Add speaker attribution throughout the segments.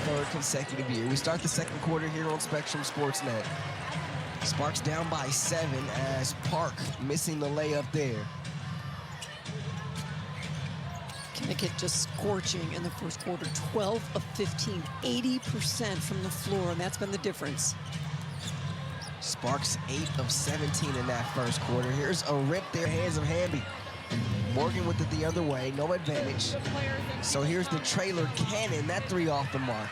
Speaker 1: third consecutive year. We start the second quarter here on Spectrum Sportsnet. Sparks down by 7 as Park missing the layup there.
Speaker 2: Connecticut just scorching in the first quarter, 12 of 15, 80% from the floor, and that's been the difference.
Speaker 1: Sparks 8 of 17 in that first quarter. Here's a rip there, hands of Hamby. Morgan with it the other way, no advantage. So here's the trailer cannon, that 3 off the mark.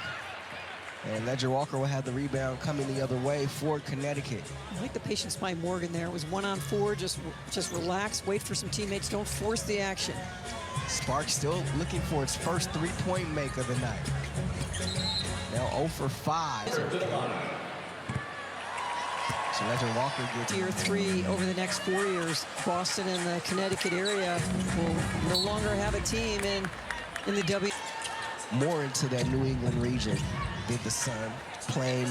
Speaker 1: And Ledger Walker will have the rebound coming the other way for Connecticut.
Speaker 2: I like the patience by Morgan there. It was 1-on-4, just relax, wait for some teammates, don't force the action.
Speaker 1: Sparks still looking for its first 3-point make of the night. Now 0 for 5. So Ledger Walker gets
Speaker 2: Tier 3 over the next 4 years. Boston and the Connecticut area will no longer have a team in the W.
Speaker 1: More into that New England region did the Sun, playing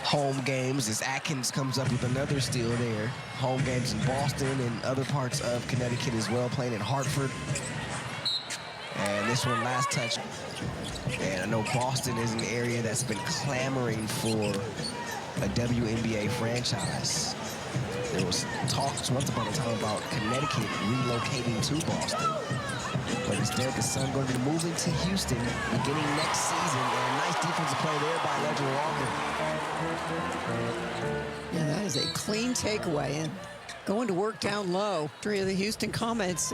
Speaker 1: home games as Atkins comes up with another steal there. Home games in Boston and other parts of Connecticut as well, playing in Hartford. And this one, last touch. And I know Boston is an area that's been clamoring for a WNBA franchise. There was talks once upon a time about Connecticut relocating to Boston. But instead, the Sun going to be moving to Houston beginning next season. And a nice defensive play there by Ledger Walker.
Speaker 2: Yeah, that is a clean takeaway. And going to work down low. Three of the Houston comments,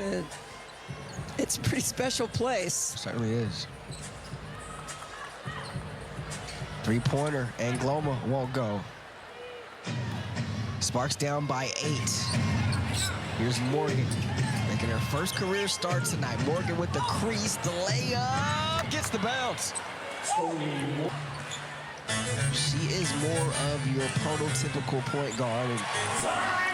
Speaker 2: it's a pretty special place.
Speaker 1: Certainly is. Three-pointer, and Gloma won't go. Sparks down by 8. Here's Morgan, making her first career start tonight. Morgan with the crease, the layup, gets the bounce. She is more of your prototypical point guard in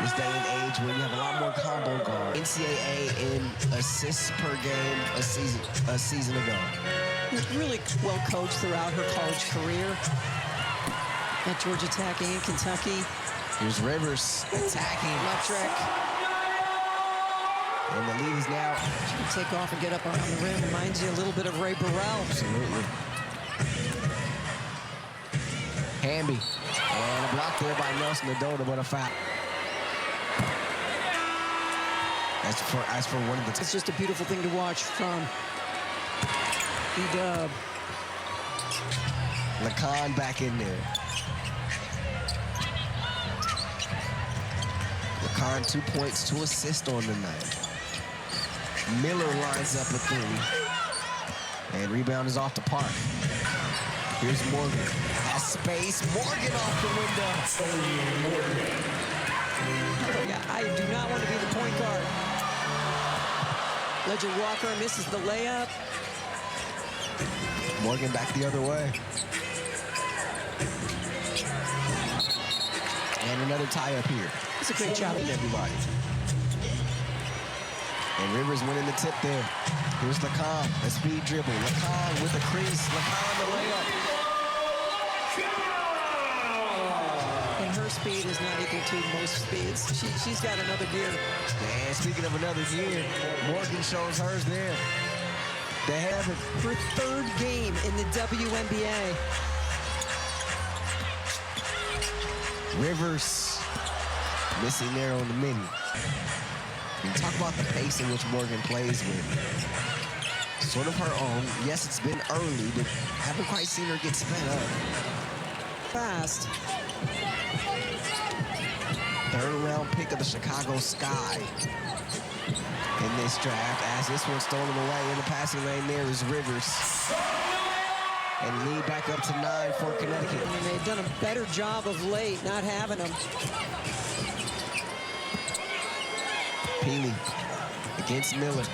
Speaker 1: this day and age where you have a lot more combo guard. NCAA in assists per game a season ago.
Speaker 2: Really well coached throughout her college career at Georgia Tech and Kentucky.
Speaker 1: Here's Rivers attacking.
Speaker 2: Electric.
Speaker 1: And the lead is now.
Speaker 2: She can take off and get up around the rim. Reminds you a little bit of Ray Burrell.
Speaker 1: Absolutely. Hamby. And a block there by Nelson Adota, but a foul. As for one of the...
Speaker 2: It's just a beautiful thing to watch from E-Dub.
Speaker 1: Lacan back in there. Lacan 2 points, 2 assists on the night. Miller lines up a 3. And rebound is off to Park. Here's Morgan. Has space. Morgan off the window.
Speaker 2: Yeah, I do not want to be the point guard. Ledger Walker misses the layup.
Speaker 1: Morgan back the other way. And another tie-up here.
Speaker 2: It's a great job.
Speaker 1: Everybody. And Rivers winning the tip there. Here's Lacan, a speed dribble. Lacan with the crease. Lacan the layup.
Speaker 2: And her speed is not equal to most speeds. She's got another gear.
Speaker 1: And speaking of another gear, Morgan shows hers there. They have it.
Speaker 2: Her 3rd game in the WNBA.
Speaker 1: Rivers missing there on the mini. And talk about the pace in which Morgan plays with. Sort of her own. Yes, it's been early, but haven't quite seen her get sped up.
Speaker 2: Fast.
Speaker 1: 3rd round pick of the Chicago Sky in this draft. As this one stolen away in the passing lane, there is Rivers. And lead back up to 9 for Connecticut.
Speaker 2: And they've done a better job of late not having them.
Speaker 1: Peely against Miller.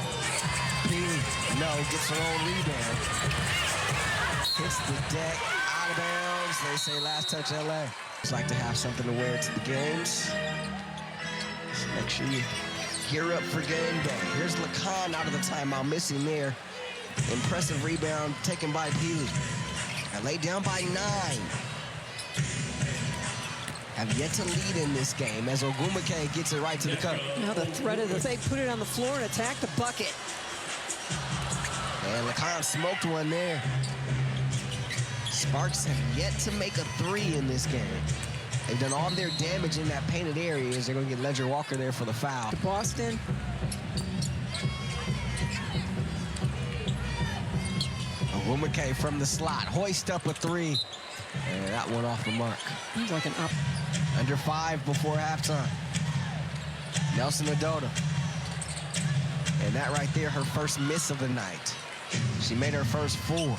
Speaker 1: Peely, no, gets her own rebound. Hits the deck, out of bounds. They say last touch LA. Just like to have something to wear to the games. So make sure you gear up for game day. Here's Lacan out of the timeout, missing there. Impressive rebound taken by Peely. And laid down by 9. Have yet to lead in this game as Ogumake gets it right to the cup.
Speaker 2: Now the threat of the thing, put it on the floor and attack the bucket.
Speaker 1: And Lacan smoked one there. Sparks have yet to make a three in this game. They've done all their damage in that painted areas. They're going to get Ledger Walker there for the foul.
Speaker 2: To Boston.
Speaker 1: Ogwumike from the slot. Hoist up a three. And that one off the mark.
Speaker 2: Seems like an up.
Speaker 1: Under 5 before halftime. Nelson Adota. And that right there, her first miss of the night. She made her first 4.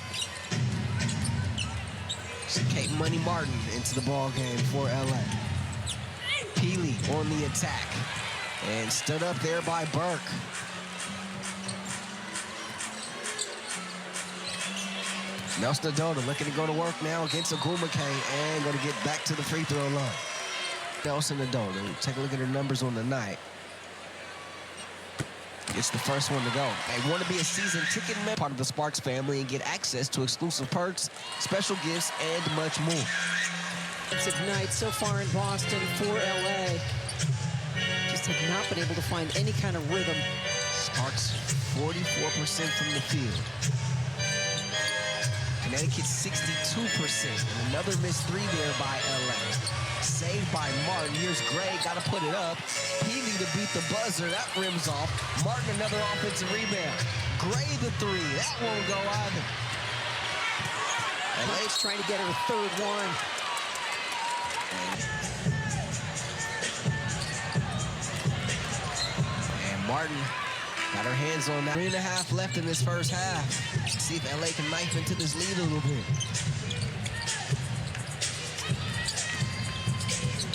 Speaker 1: Kate Money Martin into the ball game for LA. Peely on the attack. And stood up there by Burke. Nelson Adota looking to go to work now against Ogwumike and going to get back to the free throw line. Nelson Adota, take a look at her numbers on the night. It's the first one to go. They want to be a season ticket member, part of the Sparks family, and get access to exclusive perks, special gifts, and much more.
Speaker 2: It's night so far in Boston for LA. Just have not been able to find any kind of rhythm.
Speaker 1: Sparks 44% from the field. Connecticut 62%. And another missed 3 there by LA. Saved by Martin. Here's Gray, got to put it up. Peely to beat the buzzer. That rims off. Martin, another offensive rebound. Gray the 3. That won't go either.
Speaker 2: LA's trying to get her third one.
Speaker 1: And Martin got her hands on that. 3.5 left in this first half. See if LA can knife into this lead a little bit.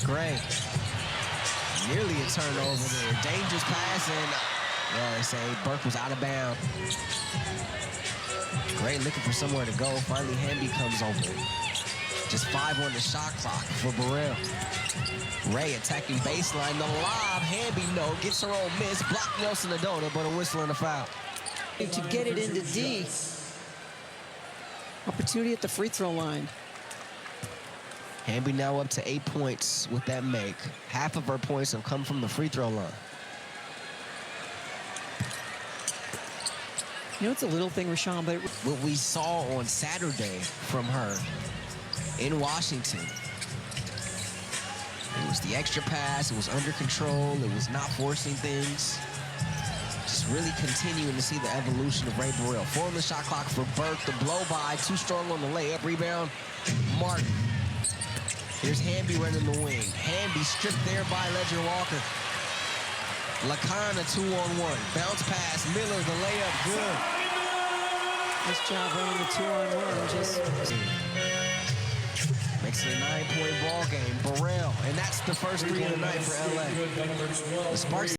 Speaker 1: Gray. Nearly a turnover there. Dangerous pass, and well, they say Burke was out of bounds. Gray looking for somewhere to go. Finally, Hamby comes over. Just 5 on the shot clock for Burrell. Ray attacking baseline. The lob. Hamby, no. Gets her own miss. Blocked Nelson Adota, but a whistle and a foul.
Speaker 2: To get it into D. Opportunity at the free throw line.
Speaker 1: Hamby now up to 8 points with that make. Half of her points have come from the free throw line.
Speaker 2: You know, it's a little thing, Rashawn, but
Speaker 1: what we saw on Saturday from her in Washington, it was the extra pass, it was under control, it was not forcing things. Just really continuing to see the evolution of Ray Burrell. 4 on the shot clock for Burke. The blow by, too strong on the layup. Rebound, Martin. Here's Hamby running the wing. Hamby stripped there by Ledger Walker. Lacana 2-on-1. Bounce pass. Miller, the layup, good.
Speaker 2: Nice job running the 2-on-1. Just
Speaker 1: makes it a 9-point ball game. Burrell, and that's the first 3 of the night for LA. The Sparks